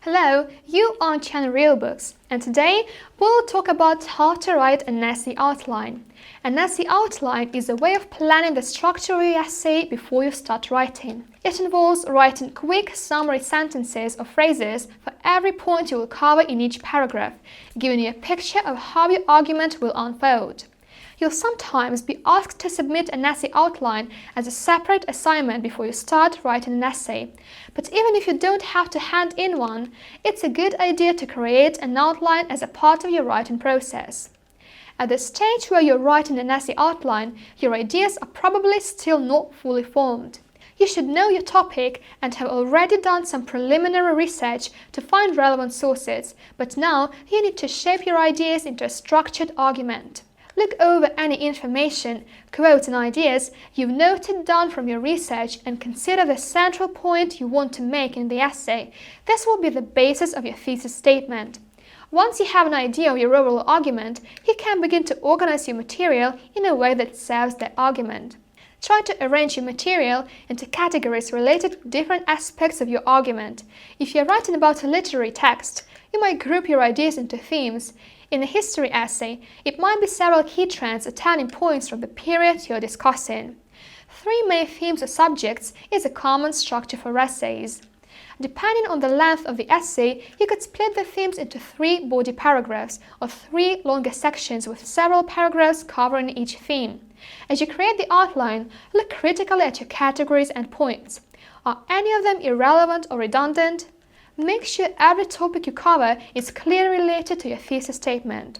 Hello, you are on Channel Real Books, and today we'll talk about how to write an essay outline. An essay outline is a way of planning the structure of your essay before you start writing. It involves writing quick summary sentences or phrases for every point you will cover in each paragraph, giving you a picture of how your argument will unfold. You'll sometimes be asked to submit an essay outline as a separate assignment before you start writing an essay. But even if you don't have to hand in one, it's a good idea to create an outline as a part of your writing process. At the stage where you're writing an essay outline, your ideas are probably still not fully formed. You should know your topic and have already done some preliminary research to find relevant sources, but now you need to shape your ideas into a structured argument. Look over any information, quotes and ideas you've noted down from your research and consider the central point you want to make in the essay. This will be the basis of your thesis statement. Once you have an idea of your overall argument, you can begin to organize your material in a way that serves the argument. Try to arrange your material into categories related to different aspects of your argument. If you're writing about a literary text, you might group your ideas into themes. In a history essay, it might be several key trends or turning points from the period you're discussing. 3 main themes or subjects is a common structure for essays. Depending on the length of the essay, you could split the themes into 3 body paragraphs or 3 longer sections with several paragraphs covering each theme. As you create the outline, look critically at your categories and points. Are any of them irrelevant or redundant? Make sure every topic you cover is clearly related to your thesis statement.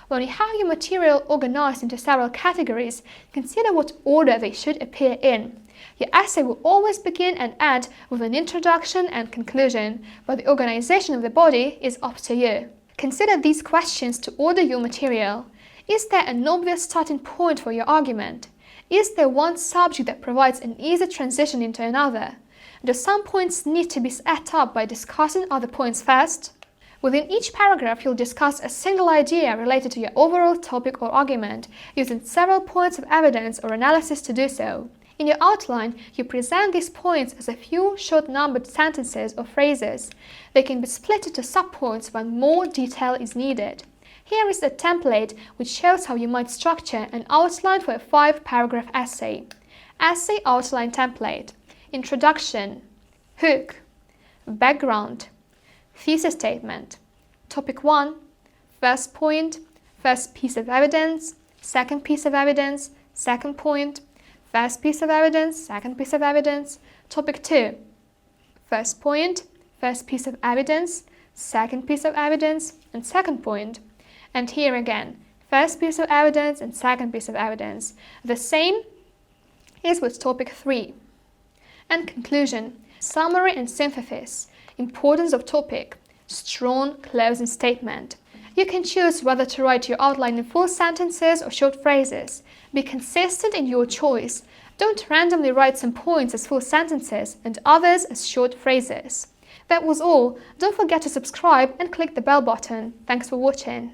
When you have your material organized into several categories, consider what order they should appear in. Your essay will always begin and end with an introduction and conclusion, but the organization of the body is up to you. Consider these questions to order your material. Is there an obvious starting point for your argument? Is there one subject that provides an easy transition into another? Do some points need to be set up by discussing other points first? Within each paragraph, you'll discuss a single idea related to your overall topic or argument, using several points of evidence or analysis to do so. In your outline, you present these points as a few short-numbered sentences or phrases. They can be split into subpoints when more detail is needed. Here is a template which shows how you might structure an outline for a 5-paragraph essay. Essay outline template. Introduction, hook, background, thesis statement, topic 1, first point, first piece of evidence, second piece of evidence, second point, first piece of evidence, second piece of evidence, topic 2, first point, first piece of evidence, second piece of evidence, and second point. And here again, first piece of evidence and second piece of evidence. The same is with topic 3. And conclusion, summary and synthesis, importance of topic, strong closing statement. You can choose whether to write your outline in full sentences or short phrases. Be consistent in your choice. Don't randomly write some points as full sentences and others as short phrases. That was all. Don't forget to subscribe and click the bell button. Thanks for watching.